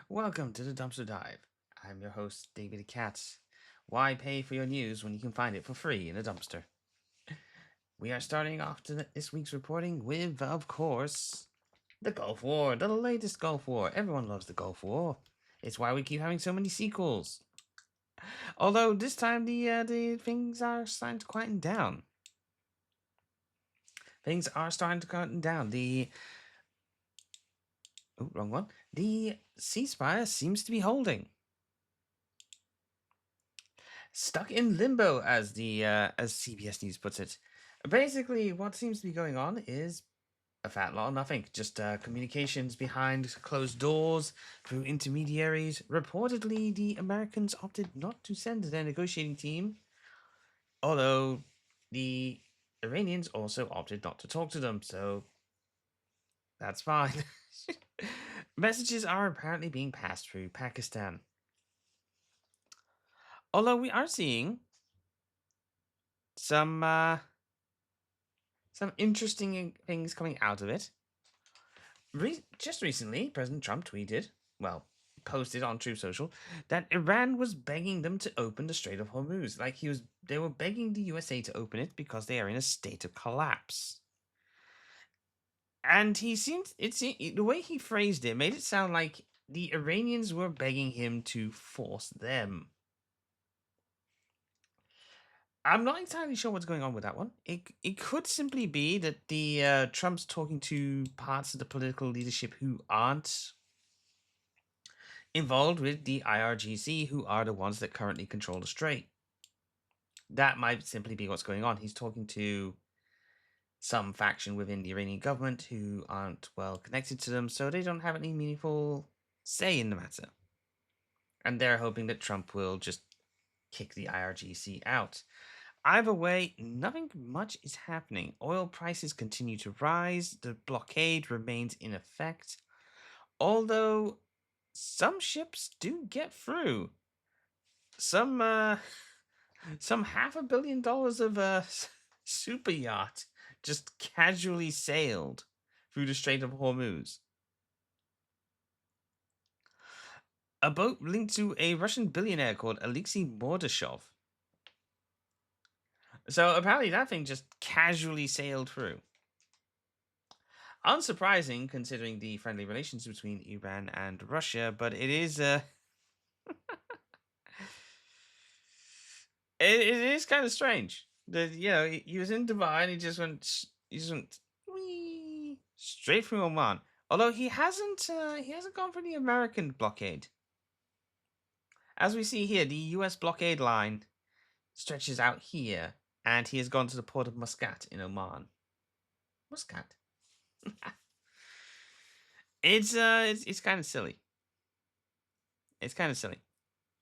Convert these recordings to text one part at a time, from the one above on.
Welcome to the Dumpster Dive. I'm your host, Digby the Cat. Why pay for your news when you can find it for free in a dumpster? We are starting off this week's reporting with, of course, the Gulf War, the latest Gulf War. Everyone loves the Gulf War. It's why we keep having so many sequels. Although this time the things are starting to quieten down. Things are starting to quieten down. Wrong one. The ceasefire seems to be holding. Stuck in limbo, as CBS News puts it. Basically, what seems to be going on is a fat lot of nothing. Just communications behind closed doors through intermediaries. Reportedly, the Americans opted not to send their negotiating team, although the Iranians also opted not to talk to them. So that's fine. Messages are apparently being passed through Pakistan. Although we are seeing some interesting things coming out of it. Just recently, President Trump posted on Truth Social that Iran was begging them to open the Strait of Hormuz. They were begging the USA to open it because they are in a state of collapse. And the way he phrased it made it sound like the Iranians were begging him to force them. I'm not entirely sure what's going on with that one. It could simply be that the Trump's talking to parts of the political leadership who aren't involved with the IRGC, who are the ones that currently control the strait. That might simply be what's going on. He's talking to some faction within the Iranian government who aren't well connected to them, so they don't have any meaningful say in the matter. And they're hoping that Trump will just kick the IRGC out. Either way, nothing much is happening. Oil prices continue to rise. The blockade remains in effect. Although some ships do get through. Some $500 million of super yacht just casually sailed through the Strait of Hormuz. A boat linked to a Russian billionaire called Alexei Mordashov. So apparently that thing just casually sailed through. Unsurprising considering the friendly relations between Iran and Russia, but it is it is kind of strange that he was in Dubai and he just went whee, straight through Oman. Although he hasn't gone for the American blockade. As we see here, the U.S. blockade line stretches out here, and he has gone to the port of Muscat in Oman. Muscat. It's kind of silly. It's kind of silly.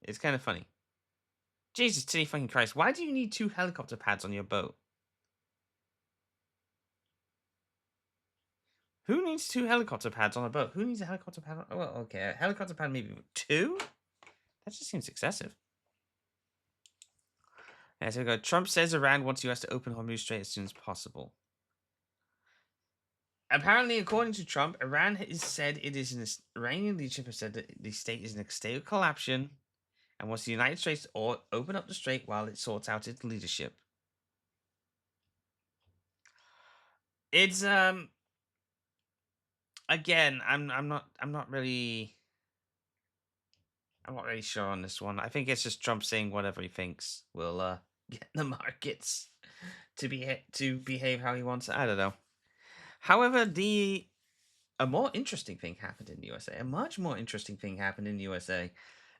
It's kind of funny. Jesus, titty fucking Christ! Why do you need 2 helicopter pads on your boat? Who needs 2 helicopter pads on a boat? Who needs a helicopter pad? Well, okay, a helicopter pad maybe 2. That just seems excessive. Yeah, so we go. Trump says Iran wants US to open Hormuz Strait as soon as possible. Apparently, according to Trump, Iran has said it is in this. Iranian leadership has said that the state is in a state of collapse and wants the United States to open up the strait while it sorts out its leadership. It's again, I'm not really sure on this one. I think it's just Trump saying whatever he thinks will get the markets to behave how he wants. I don't know. However, a more interesting thing happened in the USA. A much more interesting thing happened in the USA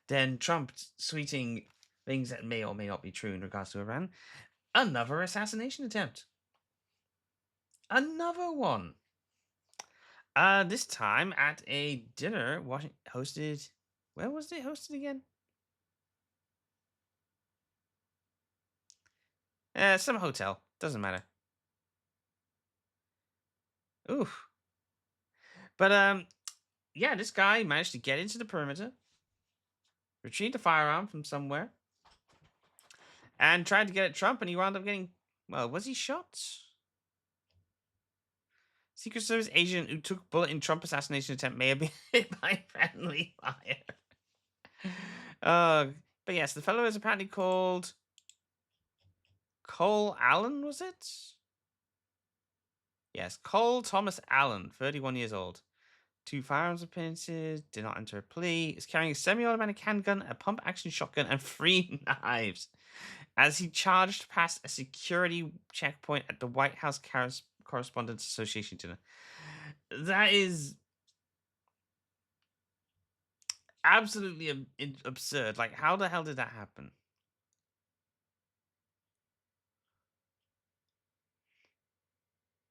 than Trump tweeting things that may or may not be true in regards to Iran. Another assassination attempt. Another one. This time at a dinner hosted. Where was it hosted again? Some hotel. Doesn't matter. Oof. But yeah, this guy managed to get into the perimeter, retrieve the firearm from somewhere, and tried to get at Trump, and he wound up getting. Well, was he shot? Secret Service agent who took bullet in Trump assassination attempt may have been hit by friendly fire. But yes, the fellow is apparently called Cole Allen, was it? Yes, Cole Thomas Allen, 31 years old. 2 firearms appearances, did not enter a plea, is carrying a semi-automatic handgun, a pump-action shotgun, and 3 knives as he charged past a security checkpoint at the White House Correspondents Association dinner. That is absolutely absurd. Like, how the hell did that happen?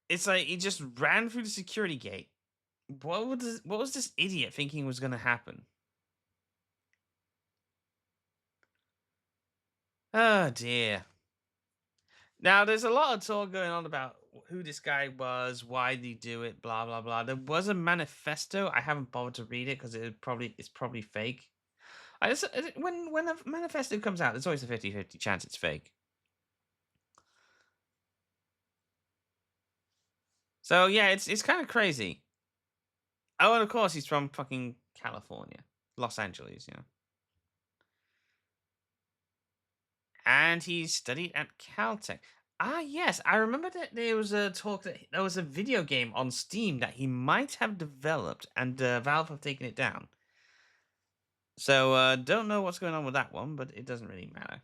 It's like he just ran through the security gate. What was this idiot thinking was going to happen? Oh dear. Now there's a lot of talk going on about who this guy was, why did he do it, blah blah blah. There was a manifesto. I haven't bothered to read it because it's probably fake. When a manifesto comes out, there's always a 50-50 chance it's fake. So yeah, it's kind of crazy. Oh, and of course he's from fucking California, Los Angeles, and he studied at Caltech. Ah, yes, I remember that there was a talk that there was a video game on Steam that he might have developed, and Valve have taken it down. So don't know what's going on with that one, but it doesn't really matter.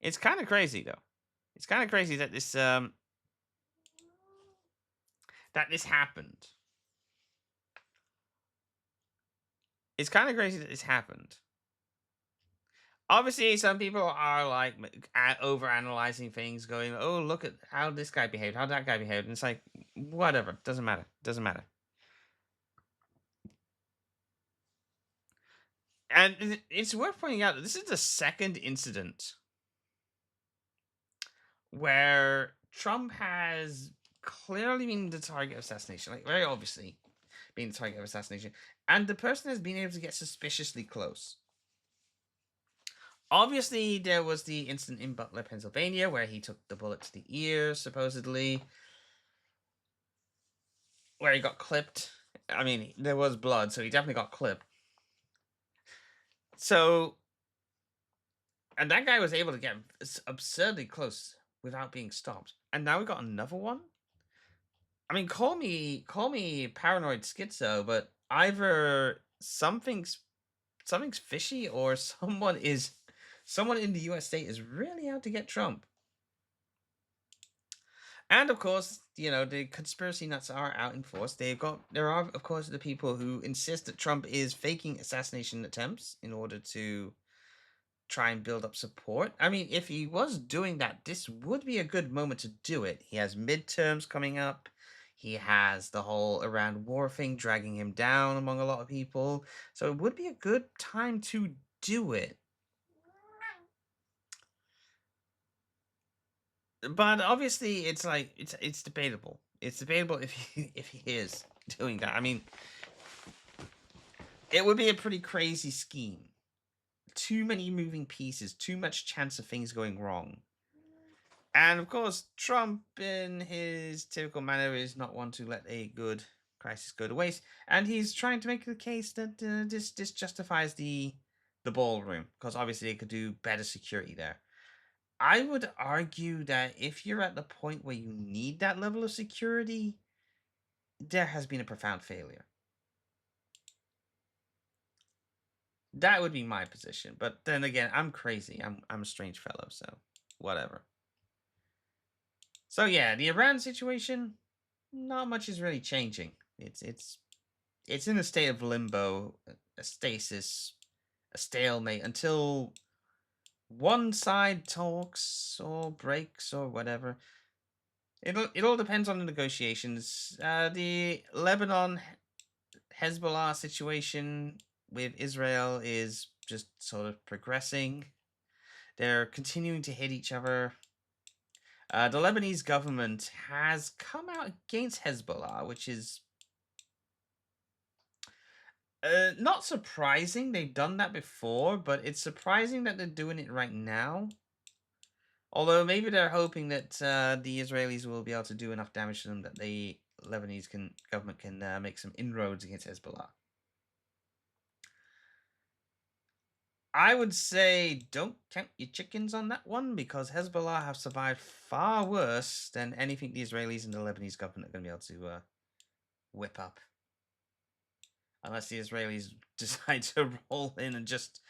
It's kind of crazy though. It's kind of crazy that this happened. It's kind of crazy that this happened. Obviously, some people are like over analyzing things, going, "Oh, look at how this guy behaved, how that guy behaved," and it's like, whatever, doesn't matter, doesn't matter. And it's worth pointing out that this is the second incident where Trump has clearly been the target of assassination, like very obviously being the target of assassination, and the person has been able to get suspiciously close. Obviously, there was the incident in Butler, Pennsylvania, where he took the bullet to the ear, supposedly, where he got clipped. I mean, there was blood, so he definitely got clipped. So, and that guy was able to get absurdly close without being stopped. And now we got another one. I mean, call me paranoid schizo, but either something's fishy, or someone in the U.S. state is really out to get Trump. And of course, the conspiracy nuts are out in force. There are, of course, the people who insist that Trump is faking assassination attempts in order to try and build up support. I mean, if he was doing that, this would be a good moment to do it. He has midterms coming up. He has the whole Iran war thing dragging him down among a lot of people. So it would be a good time to do it. But obviously, it's like it's debatable. It's debatable if he is doing that. I mean, it would be a pretty crazy scheme. Too many moving pieces, too much chance of things going wrong. And of course, Trump, in his typical manner, is not one to let a good crisis go to waste, and he's trying to make the case that this justifies the ballroom, because obviously they could do better security there. I would argue that if you're at the point where you need that level of security, there has been a profound failure. That would be my position. But then again, I'm crazy. I'm a strange fellow, so whatever. So yeah, the Iran situation, not much is really changing. It's in a state of limbo, a stasis, a stalemate until one side talks or breaks or whatever. It all depends on the negotiations. The Lebanon Hezbollah situation with Israel is just sort of progressing. They're continuing to hit each other. The Lebanese government has come out against Hezbollah, which is not surprising. They've done that before, but it's surprising that they're doing it right now. Although maybe they're hoping that the Israelis will be able to do enough damage to them that the Lebanese government can make some inroads against Hezbollah. I would say don't count your chickens on that one, because Hezbollah have survived far worse than anything the Israelis and the Lebanese government are going to be able to whip up. Unless the Israelis decide to roll in and just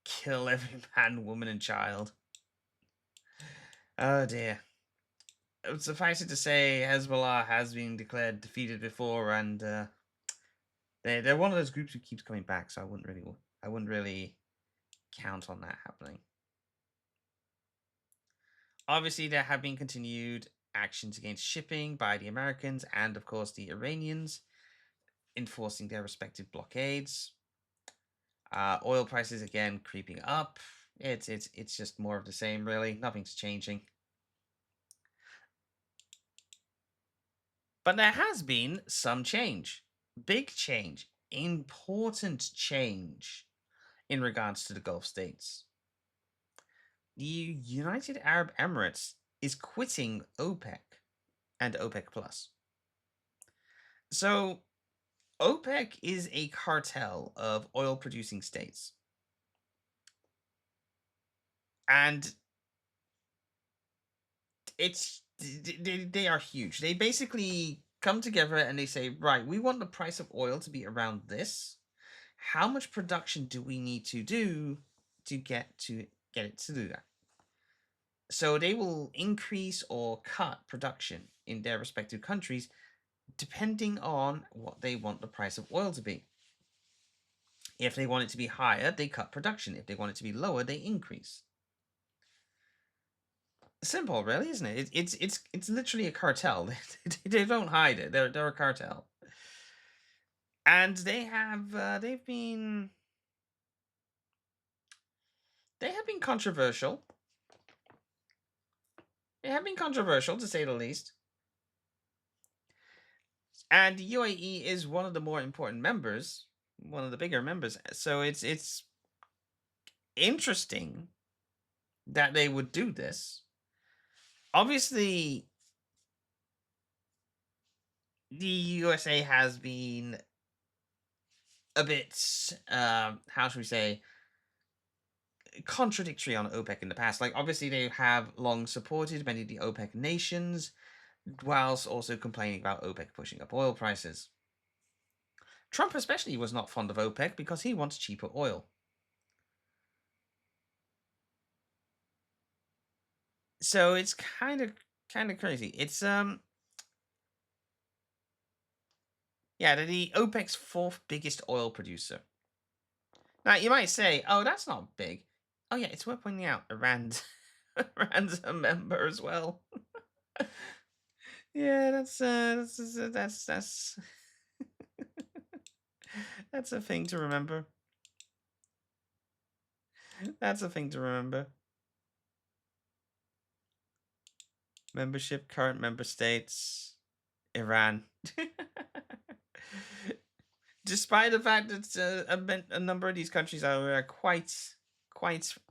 kill every man, woman, and child. Oh dear. Suffice it to say, Hezbollah has been declared defeated before, and they're one of those groups who keeps coming back. So I wouldn't really count on that happening. Obviously, there have been continued actions against shipping by the Americans and, of course, the Iranians, enforcing their respective blockades. Oil prices again creeping up. It's just more of the same, really. Nothing's changing. But there has been some change. Big change. Important change in regards to the Gulf states. The United Arab Emirates is quitting OPEC and OPEC Plus. So OPEC is a cartel of oil producing states. And they are huge. They basically come together and they say, right, we want the price of oil to be around this. How much production do we need to do to get it to do that? So they will increase or cut production in their respective countries depending on what they want the price of oil to be. If they want it to be higher, they cut production. If they want it to be lower, they increase. Simple, really, isn't it? It's literally a cartel. They don't hide it. They're a cartel, and they have controversial. They have been controversial, to say the least. And the UAE is one of the more important members, one of the bigger members. So it's interesting that they would do this. Obviously, the USA has been a bit, how should we say, contradictory on OPEC in the past. Like, obviously, they have long supported many of the OPEC nations, whilst also complaining about OPEC pushing up oil prices. Trump especially was not fond of OPEC because he wants cheaper oil. So it's kind of crazy. It's yeah, they're the OPEC's fourth biggest oil producer. Now you might say, "Oh, that's not big." Oh yeah, it's worth pointing out Iran's Iran's a member as well. Yeah, that's a thing to remember. That's a thing to remember. Membership, current member states, Iran. Despite the fact that a number of these countries are quite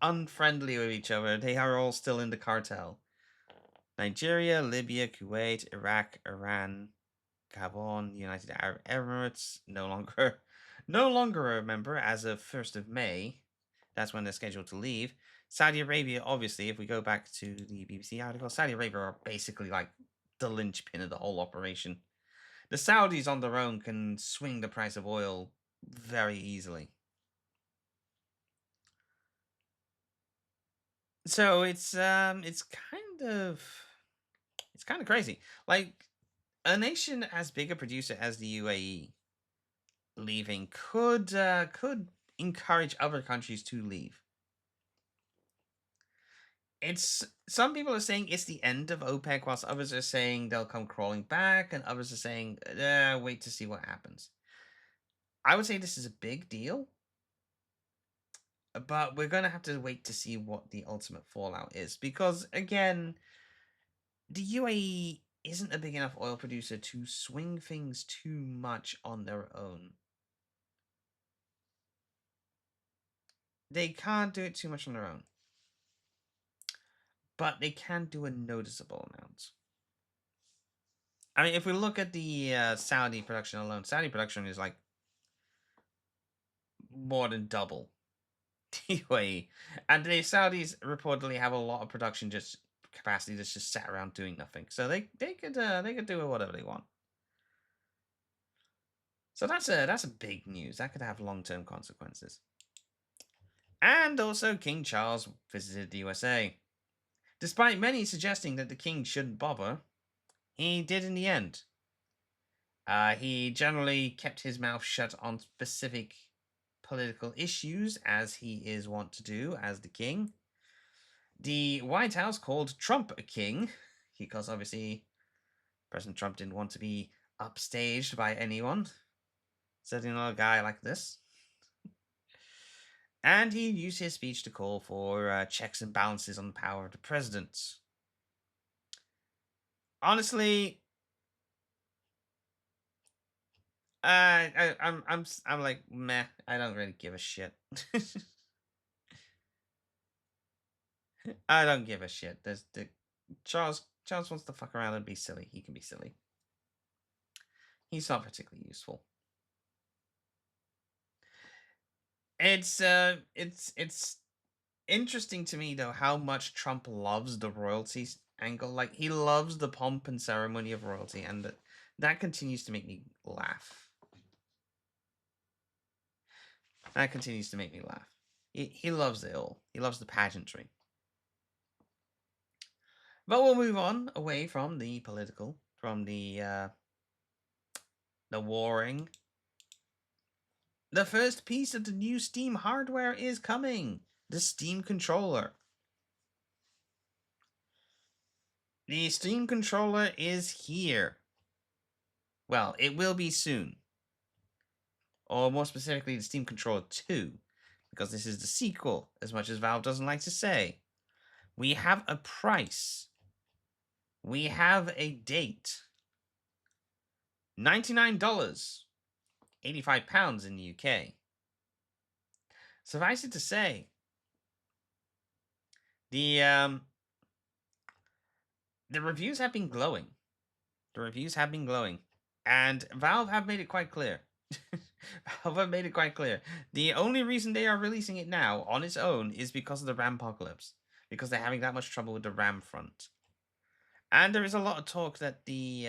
unfriendly with each other, they are all still in the cartel. Nigeria, Libya, Kuwait, Iraq, Iran, Gabon, United Arab Emirates, no longer a member as of 1st of May. That's when they're scheduled to leave. Saudi Arabia, obviously, if we go back to the BBC article, Saudi Arabia are basically like the linchpin of the whole operation. The Saudis on their own can swing the price of oil very easily. So it's kind of crazy. Like, a nation as big a producer as the UAE leaving could encourage other countries to leave. It's some people are saying it's the end of OPEC, whilst others are saying they'll come crawling back, and others are saying, wait to see what happens. I would say this is a big deal, but we're gonna have to wait to see what the ultimate fallout is, because again, the UAE isn't a big enough oil producer to swing things too much on their own. They can't do it too much on their own. but they can do a noticeable amount. I mean, if we look at the Saudi production alone, Saudi production is like more than double the UAE, and the Saudis reportedly have a lot of production just capacity that's just sat around doing nothing. So they could do whatever they want. So that's a big news. That could have long-term consequences. And also, King Charles visited the USA. Despite many suggesting that the king shouldn't bother, he did in the end. He generally kept his mouth shut on specific political issues, as he is wont to do as the king. The White House called Trump a king, because obviously President Trump didn't want to be upstaged by anyone, certainly not a guy like this. And he used his speech to call for checks and balances on the power of the president. Honestly, I'm like meh. I don't really give a shit. I don't give a shit. There's the Charles wants to fuck around and be silly. He can be silly. He's not particularly useful. It's interesting to me though how much Trump loves the royalties angle. Like he loves the pomp and ceremony of royalty, and that continues to make me laugh. That continues to make me laugh. He loves it all. He loves the pageantry. But we'll move on away from the political, from the warring. The first piece of the new Steam hardware is coming. The Steam controller. The Steam controller is here. Well, it will be soon. Or more specifically, the Steam Controller 2, because this is the sequel, as much as Valve doesn't like to say. We have a price. We have a date. $99. £85 in the UK. Suffice it to say, the reviews have been glowing. The reviews have been glowing. And Valve have made it quite clear. Valve have made it quite clear. The only reason they are releasing it now on its own is because of the RAM apocalypse. Because they're having that much trouble with the RAM front. And there is a lot of talk that the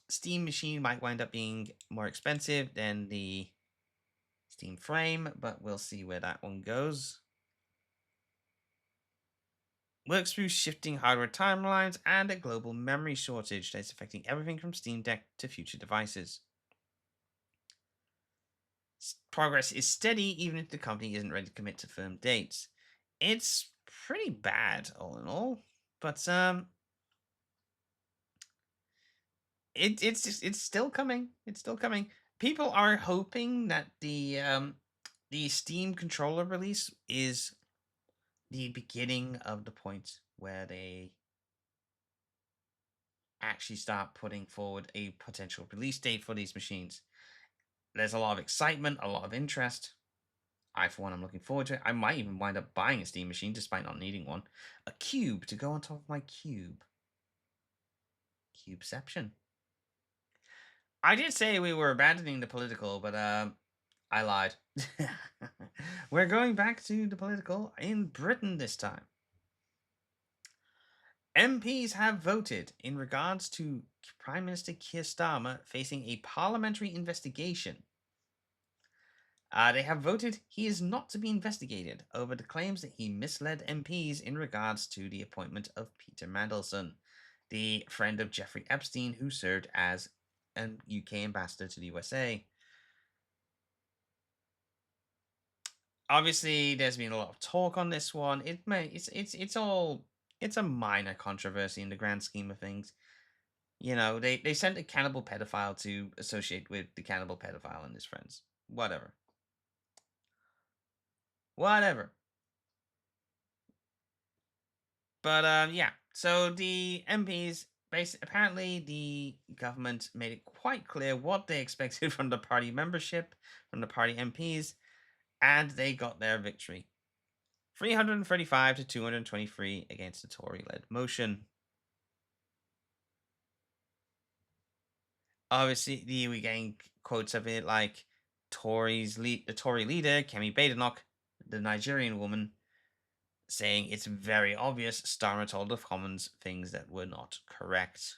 Steam machine might wind up being more expensive than the Steam frame, but we'll see where that one goes. Works through shifting hardware timelines and a global memory shortage that's affecting everything from Steam Deck to future devices. Progress is steady even if the company isn't ready to commit to firm dates. It's pretty bad, all in all, but it's still coming. It's still coming. People are hoping that the Steam controller release is the beginning of the point where they actually start putting forward a potential release date for these machines. There's a lot of excitement, a lot of interest. I, for one, am looking forward to it. I might even wind up buying a Steam machine despite not needing one. A cube to go on top of my cube. Cubeception. I did say we were abandoning the political, but I lied. We're going back to the political in Britain this time. MPs have voted in regards to Prime Minister Keir Starmer facing a parliamentary investigation. They have voted he is not to be investigated over the claims that he misled MPs in regards to the appointment of Peter Mandelson, the friend of Jeffrey Epstein, who served as a UK ambassador to the USA. Obviously, there's been a lot of talk on this one. It's a minor controversy in the grand scheme of things. You know, they sent a cannibal pedophile to associate with the cannibal pedophile and his friends. Whatever. But yeah. So the MPs, apparently the government made it quite clear what they expected from the party membership, from the party MPs, and they got their victory. 335 to 223 against the Tory-led motion. Obviously, we getting quotes of it like the Tory leader, Kemi Badenoch, the Nigerian woman, saying it's very obvious Starmer told the Commons things that were not correct.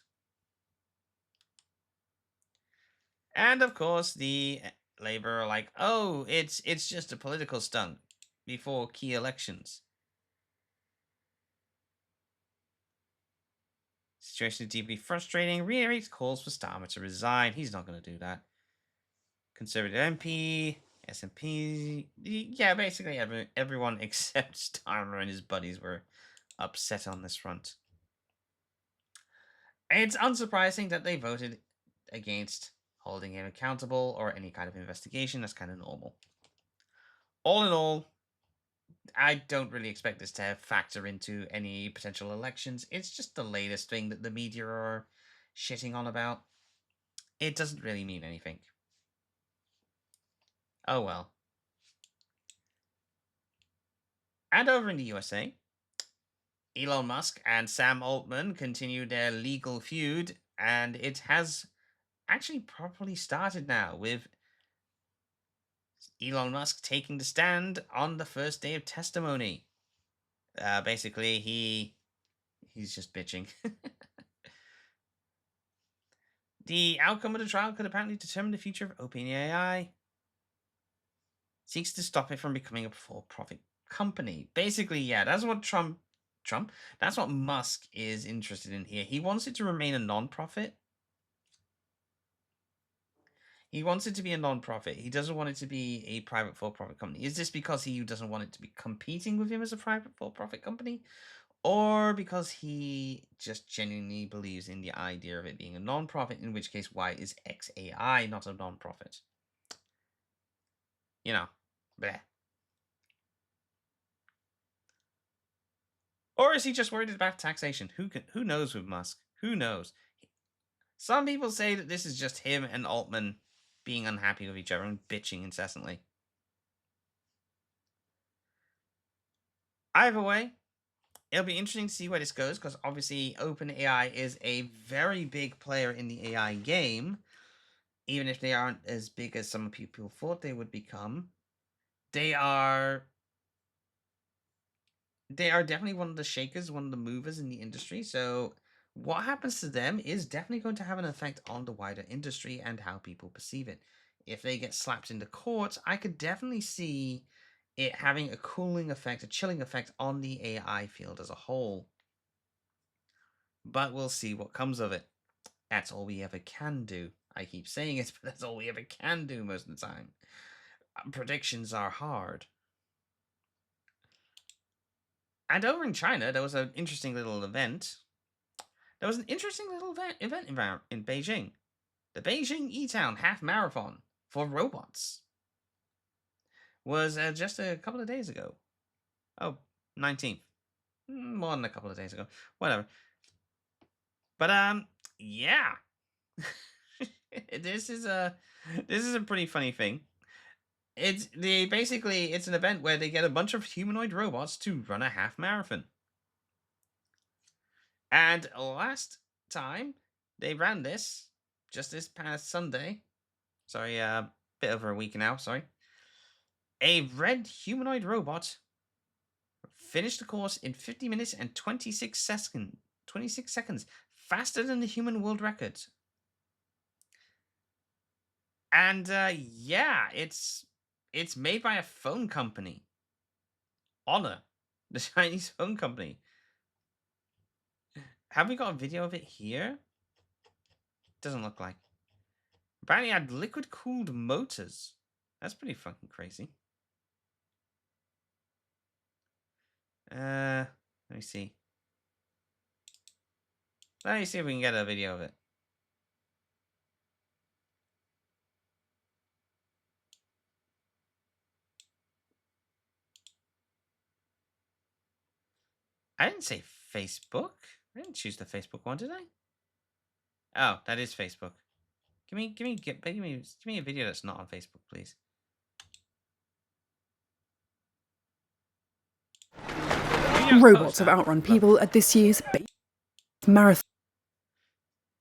And of course, the Labour are like, oh, it's just a political stunt before key elections. Situation is deeply frustrating. Reiterates calls for Starmer to resign. He's not going to do that. Conservative MP, SNP, yeah, basically everyone except Starmer and his buddies were upset on this front. It's unsurprising that they voted against holding him accountable or any kind of investigation. That's kind of normal. All in all, I don't really expect this to factor into any potential elections. It's just the latest thing that the media are shitting on about. It doesn't really mean anything. Oh well. And over in the USA, Elon Musk and Sam Altman continue their legal feud, and it has actually properly started now with Elon Musk taking the stand on the first day of testimony. Basically, he's just bitching. The outcome of the trial could apparently determine the future of OpenAI. Seeks to stop it from becoming a for-profit company. Basically, yeah, that's what that's what Musk is interested in here. He wants it to remain a non-profit. He wants it to be a non-profit. He doesn't want it to be a private for-profit company. Is this because he doesn't want it to be competing with him as a private for-profit company? Or because he just genuinely believes in the idea of it being a non-profit, in which case, why is XAI not a non-profit? You know, bleh. Or is he just worried about taxation? Who knows with Musk? Who knows? Some people say that this is just him and Altman being unhappy with each other and bitching incessantly. Either way, it'll be interesting to see where this goes, because obviously OpenAI is a very big player in the AI game, even if they aren't as big as some people thought they would become. They are definitely one of the shakers, one of the movers in the industry. So what happens to them is definitely going to have an effect on the wider industry and how people perceive it. If they get slapped into court, I could definitely see it having a cooling effect, a chilling effect on the AI field as a whole. But we'll see what comes of it. That's all we ever can do. I keep saying it, but that's all we ever can do most of the time. Predictions are hard. And over in China, there was an interesting little event. There was an interesting little event in Beijing. The Beijing E-Town Half Marathon for robots was just a couple of days ago. Oh, 19th. More than a couple of days ago. Whatever. But, yeah. This is a pretty funny thing. It's an event where they get a bunch of humanoid robots to run a half marathon. And last time they ran this, just this past Sunday, sorry, bit over a week now, sorry. A red humanoid robot finished the course in 50 minutes and 26 seconds, faster than the human world record. And yeah, it's made by a phone company. Honor, the Chinese phone company. Have we got a video of it here? Doesn't look like. Apparently it had liquid cooled motors. That's pretty fucking crazy. Let me see. Let me see if we can get a video of it. I didn't say Facebook. I didn't choose the Facebook one, did I? Oh, that is Facebook. Give me a video that's not on Facebook, please. Robots have outrun people at this year's marathon.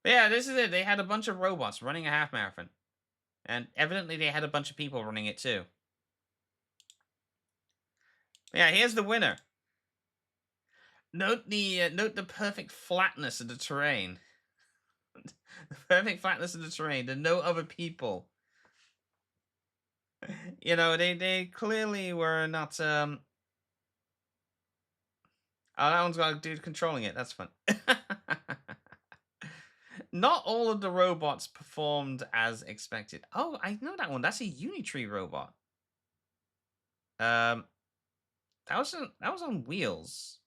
Yeah, this is it. They had a bunch of robots running a half marathon. And evidently they had a bunch of people running it too. Yeah, here's the winner. Note the perfect flatness of the terrain. The perfect flatness of the terrain. The no other people. You know, they clearly were not Oh, that one's got a dude controlling it. That's fun. Not all of the robots performed as expected. Oh, I know that one. That's a Unitree robot. That was on wheels.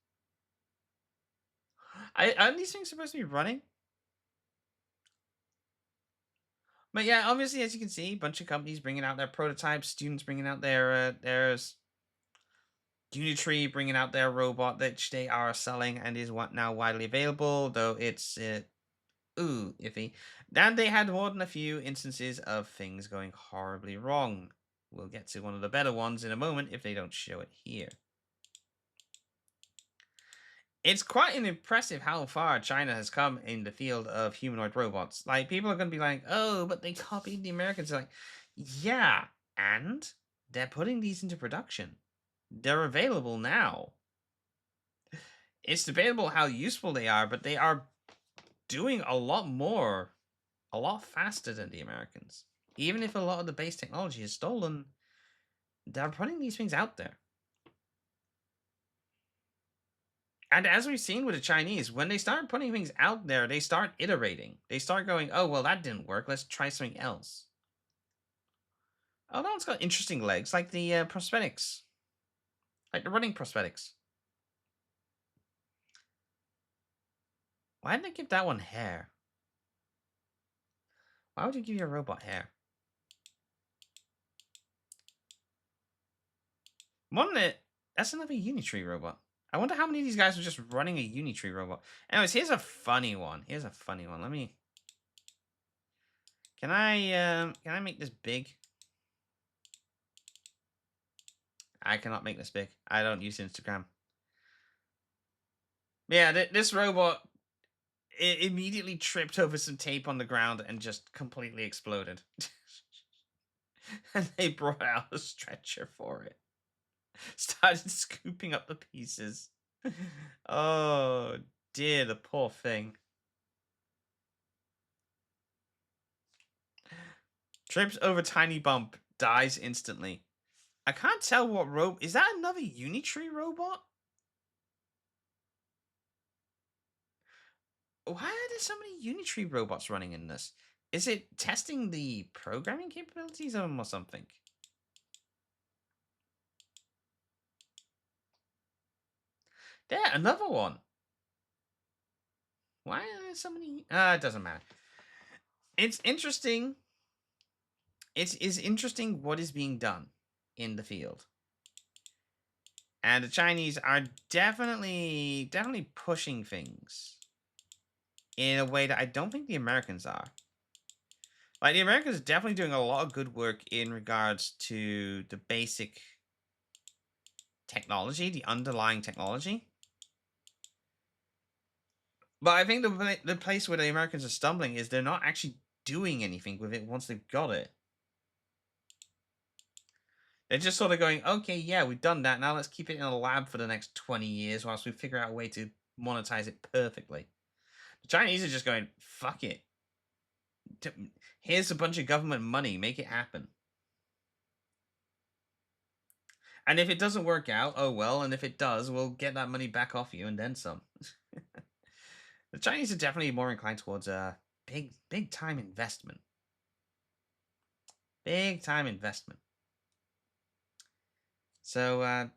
Aren't these things supposed to be running? But yeah, obviously, as you can see, a bunch of companies bringing out their prototypes, students bringing out their Unitree bringing out their robot that they are selling and is now widely available, though it's iffy. And they had more than a few instances of things going horribly wrong. We'll get to one of the better ones in a moment if they don't show it here. It's quite impressive how far China has come in the field of humanoid robots. Like, people are going to be like, oh, but they copied the Americans. Like, yeah, and they're putting these into production. They're available now. It's debatable how useful they are, but they are doing a lot more, a lot faster than the Americans. Even if a lot of the base technology is stolen, they're putting these things out there. And as we've seen with the Chinese, when they start putting things out there, they start iterating. They start going, oh, well, that didn't work. Let's try something else. Oh, that one's got interesting legs, like the prosthetics. Like the running prosthetics. Why didn't they give that one hair? Why would you give your robot hair? That's another Unitree robot. I wonder how many of these guys were just running a Unitree robot. Anyways, here's a funny one. Let me. Can I make this big? I cannot make this big. I don't use Instagram. Yeah, this robot immediately tripped over some tape on the ground and just completely exploded. And they brought out a stretcher for it. Started scooping up the pieces. Oh dear, the poor thing. Trips over tiny bump, dies instantly. I can't tell what robot. Is that another Unitree robot? Why are there so many Unitree robots running in this? Is it testing the programming capabilities of them or something? There, another one. Why are there so many? It doesn't matter. It's interesting. It is interesting what is being done in the field. And the Chinese are definitely pushing things in a way that I don't think the Americans are. Like, the Americans are definitely doing a lot of good work in regards to the basic technology, the underlying technology. But I think the place where the Americans are stumbling is they're not actually doing anything with it once they've got it. They're just sort of going, okay, yeah, we've done that. Now let's keep it in a lab for the next 20 years whilst we figure out a way to monetize it perfectly. The Chinese are just going, fuck it. Here's a bunch of government money. Make it happen. And if it doesn't work out, oh well. And if it does, we'll get that money back off you and then some. The Chinese are definitely more inclined towards a big time investment. Big time investment. So,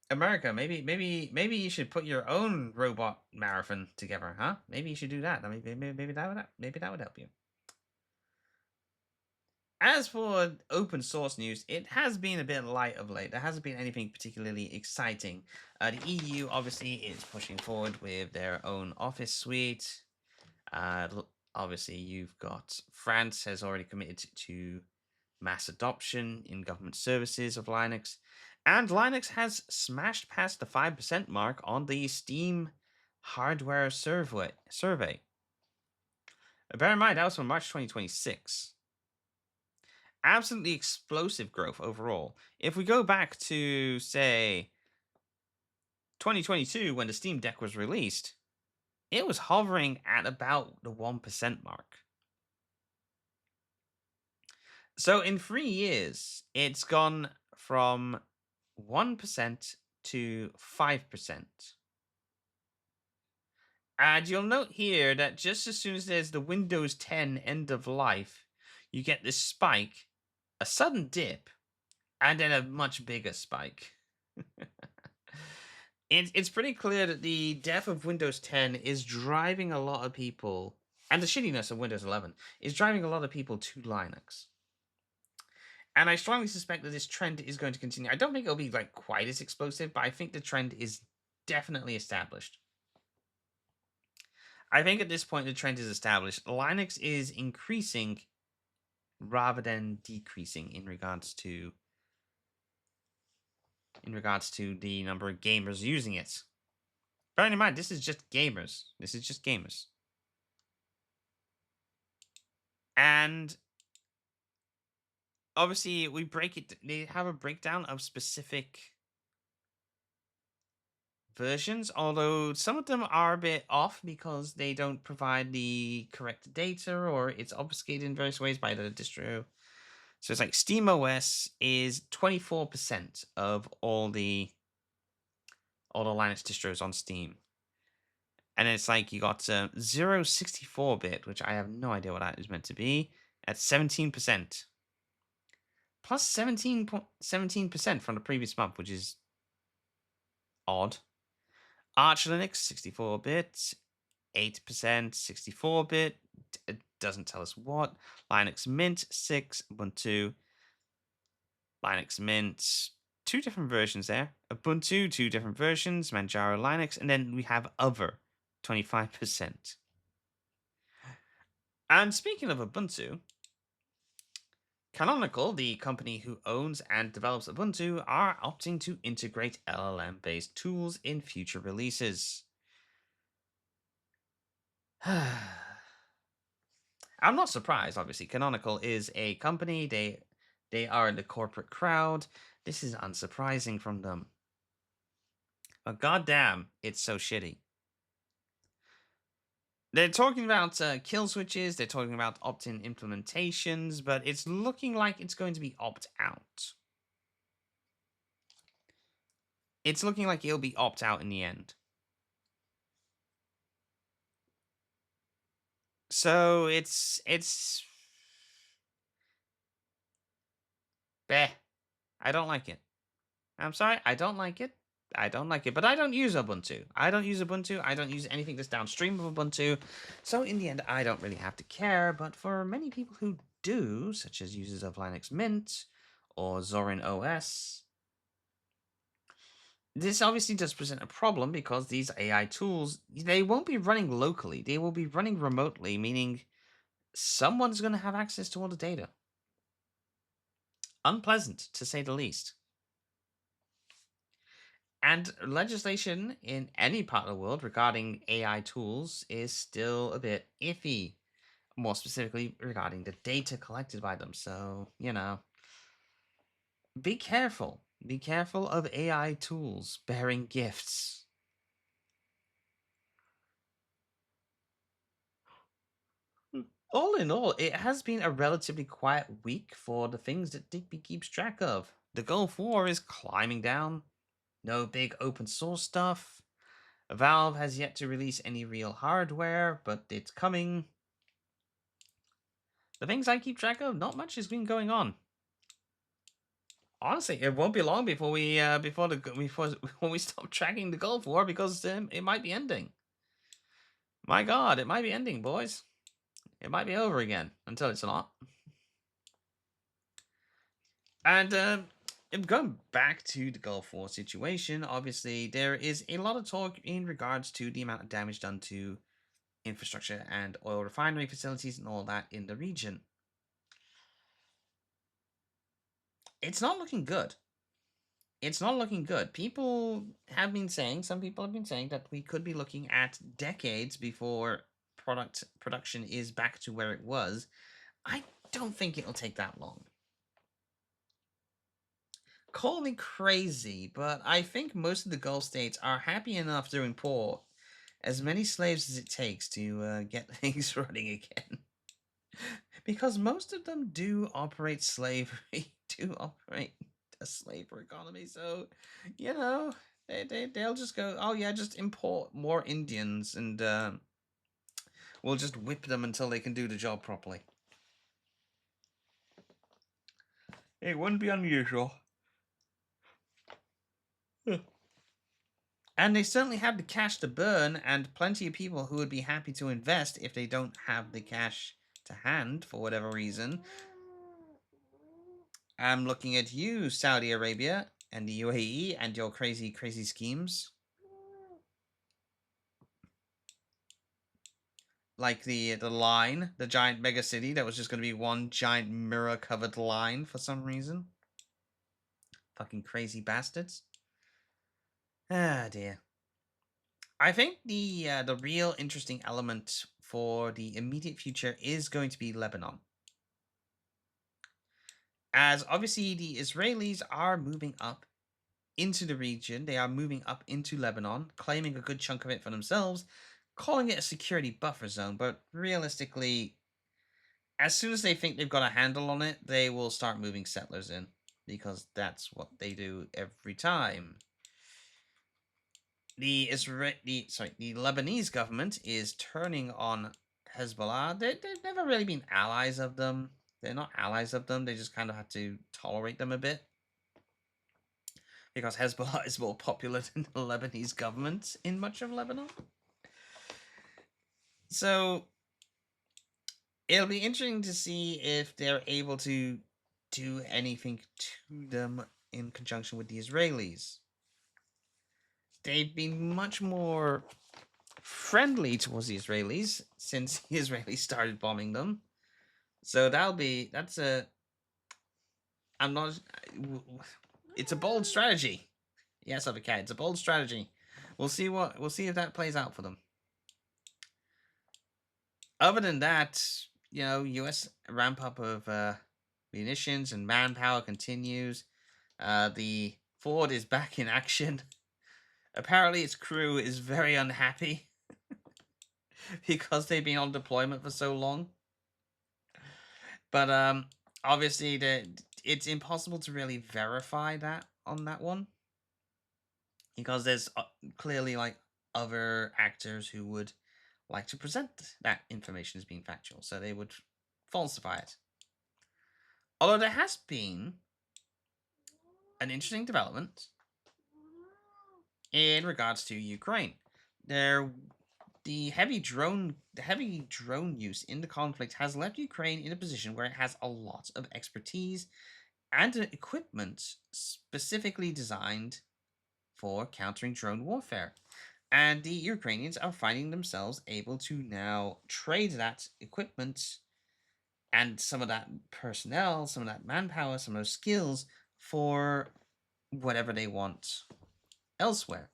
America, maybe you should put your own robot marathon together, huh? Maybe you should do that. Maybe that would help you. As for open source news, it has been a bit light of late. There hasn't been anything particularly exciting. The EU obviously is pushing forward with their own Office suite. Obviously, you've got France has already committed to mass adoption in government services of Linux. And Linux has smashed past the 5% mark on the Steam hardware survey. Bear in mind, that was from March 2026. Absolutely explosive growth overall. If we go back to, say, 2022, when the Steam Deck was released, it was hovering at about the 1% mark. So in 3 years, it's gone from 1% to 5%. And you'll note here that just as soon as there's the Windows 10 end of life, you get this spike, a sudden dip, and then a much bigger spike. It's pretty clear that the death of Windows 10 is driving a lot of people, and the shittiness of Windows 11 is driving a lot of people to Linux. And I strongly suspect that this trend is going to continue. I don't think it'll be like quite as explosive, but I think the trend is definitely established. I think at this point the trend is established. Linux is increasing rather than decreasing in regards to the number of gamers using it. Bearing in mind, this is just gamers. This is just gamers. And obviously they have a breakdown of specific versions, although some of them are a bit off because they don't provide the correct data or it's obfuscated in various ways by the distro. So it's like SteamOS is 24% of all the Linux distros on Steam. And it's like you got 064-bit, which I have no idea what that is meant to be, at 17%. Plus 17% from the previous month, which is odd. Arch Linux, 64-bit, 8%, 64-bit, it doesn't tell us what. Linux Mint, 6, Ubuntu, Linux Mint, two different versions there. Ubuntu, two different versions, Manjaro Linux, and then we have other, 25%. And speaking of Ubuntu, Canonical, the company who owns and develops Ubuntu, are opting to integrate LLM-based tools in future releases. I'm not surprised, obviously. Canonical is a company, they are in the corporate crowd. This is unsurprising from them. But goddamn, it's so shitty. They're talking about kill switches, they're talking about opt-in implementations, but it's looking like it's going to be opt-out. It's looking like it'll be opt-out in the end. So it's bleh. I don't like it. I'm sorry, I don't like it. I don't like it, but I don't use Ubuntu. I don't use Ubuntu. I don't use anything that's downstream of Ubuntu. So in the end, I don't really have to care. But for many people who do, such as users of Linux Mint or Zorin OS, this obviously does present a problem because these AI tools, they won't be running locally. They will be running remotely, meaning someone's going to have access to all the data. Unpleasant, to say the least. And legislation in any part of the world regarding AI tools is still a bit iffy, more specifically regarding the data collected by them. So, be careful. Be careful of AI tools bearing gifts. All in all, it has been a relatively quiet week for the things that Digby keeps track of. The Gulf War is climbing down. No big open source stuff. Valve has yet to release any real hardware, but it's coming. The things I keep track of, not much has been going on. Honestly, it won't be long before before when we stop tracking the Gulf War because it might be ending. My God, it might be ending, boys. It might be over again until it's not. And going back to the Gulf War situation, obviously there is a lot of talk in regards to the amount of damage done to infrastructure and oil refinery facilities and all that in the region. It's not looking good. it's not looking good. Some people have been saying that we could be looking at decades before production is back to where it was. I don't think it'll take that long. Call me crazy, but I think most of the Gulf states are happy enough to import as many slaves as it takes to get things running again. Because most of them do operate slavery, do operate a slavery economy. So, you know, they'll just go, oh yeah, just import more Indians and we'll just whip them until they can do the job properly. It wouldn't be unusual. And they certainly have the cash to burn, and plenty of people who would be happy to invest if they don't have the cash to hand for whatever reason. I'm looking at you, Saudi Arabia and the UAE, and your crazy, crazy schemes. Like the line, the giant mega city that was just going to be one giant mirror-covered line for some reason. Fucking crazy bastards. Ah, dear. I think the real interesting element for the immediate future is going to be Lebanon. As obviously the Israelis are moving up into the region, they are moving up into Lebanon, claiming a good chunk of it for themselves, calling it a security buffer zone, but realistically, as soon as they think they've got a handle on it, they will start moving settlers in, because that's what they do every time. The Lebanese government is turning on Hezbollah. They've never really been allies of them. They're not allies of them. They just kind of have to tolerate them a bit, because Hezbollah is more popular than the Lebanese government in much of Lebanon. So it'll be interesting to see if they're able to do anything to them in conjunction with the Israelis. They've been much more friendly towards the Israelis since the Israelis started bombing them. So that's a I'm not it's a bold strategy. Yes, I'm a cat. It's a bold strategy. We'll see if that plays out for them. Other than that, U.S. ramp up of munitions and manpower continues. The Ford is back in action. Apparently, its crew is very unhappy because they've been on deployment for so long. But obviously, it's impossible to really verify that on that one, because there's clearly like other actors who would like to present that information as being factual, so they would falsify it. Although there has been an interesting development in regards to Ukraine. The heavy drone use in the conflict has left Ukraine in a position where it has a lot of expertise and equipment specifically designed for countering drone warfare. And the Ukrainians are finding themselves able to now trade that equipment and some of that personnel, some of that manpower, some of those skills for whatever they want elsewhere.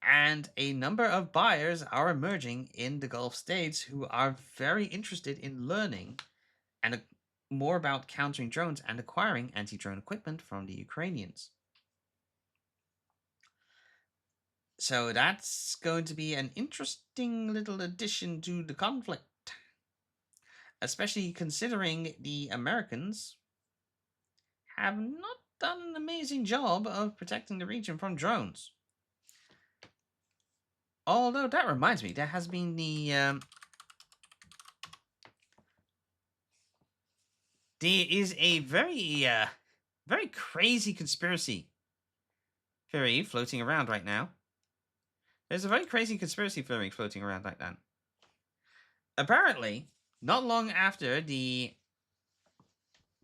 And a number of buyers are emerging in the Gulf states who are very interested in learning and more about countering drones and acquiring anti-drone equipment from the Ukrainians. So that's going to be an interesting little addition to the conflict, especially considering the Americans have not done an amazing job of protecting the region from drones. Although that reminds me, there has been there is a very crazy conspiracy theory floating around right now. There's a very crazy conspiracy theory floating around like that. Apparently, not long after the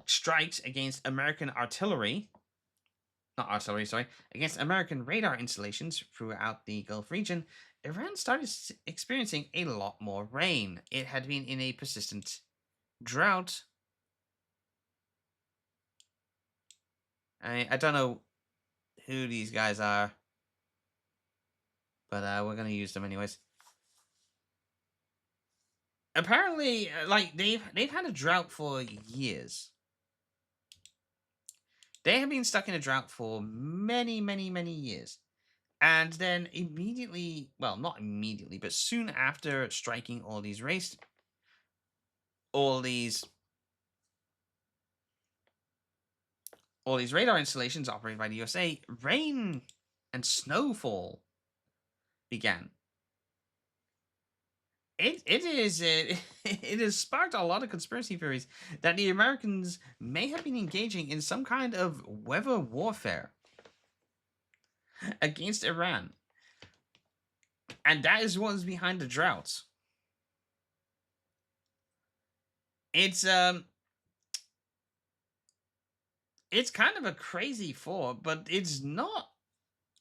strikes against American against American radar installations throughout the Gulf region, Iran started experiencing a lot more rain. It had been in a persistent drought. I don't know who these guys are, but we're gonna use them anyways. Apparently, like they've had a drought for years. They have been stuck in a drought for many, many, many years. And then immediately, well, not immediately, but soon after striking all these all these radar installations operated by the USA, rain and snowfall began. It has sparked a lot of conspiracy theories that the Americans may have been engaging in some kind of weather warfare against Iran, and that is what is behind the droughts. It's it's kind of a crazy thought, but it's not.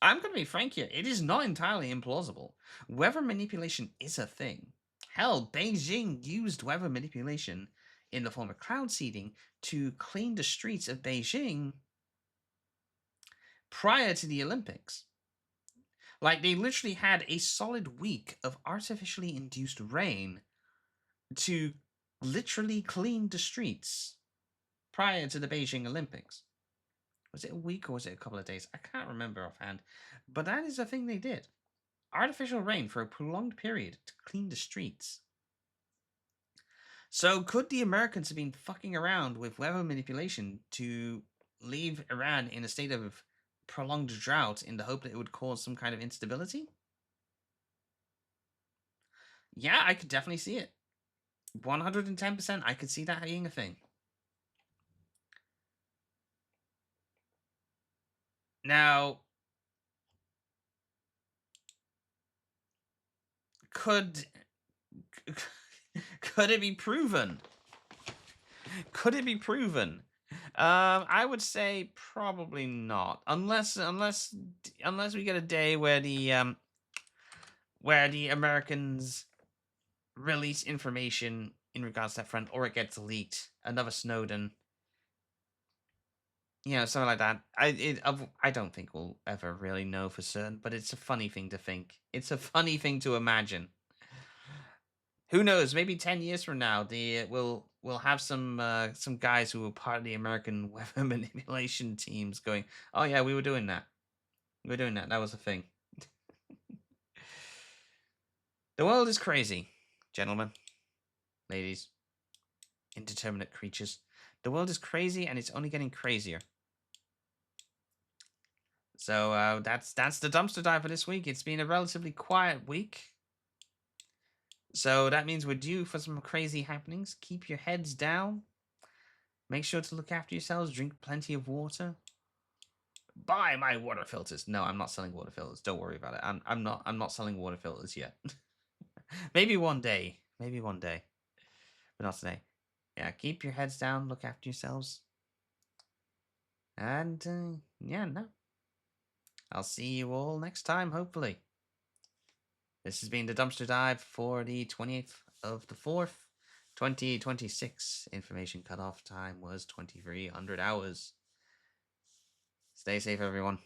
I'm going to be frank here. It is not entirely implausible. Weather manipulation is a thing. Hell, Beijing used weather manipulation in the form of cloud seeding to clean the streets of Beijing prior to the Olympics. Like, they literally had a solid week of artificially induced rain to literally clean the streets prior to the Beijing Olympics. Was it a week or was it a couple of days? I can't remember offhand. But that is a thing they did. Artificial rain for a prolonged period to clean the streets. So could the Americans have been fucking around with weather manipulation to leave Iran in a state of prolonged drought in the hope that it would cause some kind of instability? Yeah, I could definitely see it. 110%, I could see that being a thing. Now, could could it be proven? Could it be proven? I would say probably not, unless we get a day where the Americans release information in regards to that front, or it gets leaked. Another Snowden, something like that. I don't think we'll ever really know for certain, but it's a funny thing to think. It's a funny thing to imagine. Who knows? Maybe 10 years from now, we'll have some guys who were part of the American weather manipulation teams going, "Oh yeah, we were doing that. We were doing that. That was a thing." The world is crazy, gentlemen, ladies, indeterminate creatures. The world is crazy, and it's only getting crazier. So that's the dumpster dive for this week. It's been a relatively quiet week. So that means we're due for some crazy happenings. Keep your heads down. Make sure to look after yourselves. Drink plenty of water. Buy my water filters. No, I'm not selling water filters. Don't worry about it. I'm not selling water filters yet. Maybe one day. Maybe one day. But not today. Yeah, keep your heads down. Look after yourselves. And yeah, no. I'll see you all next time, hopefully. This has been the dumpster dive for the 28th of the 4th, 2026. Information cutoff time was 2300 hours. Stay safe, everyone.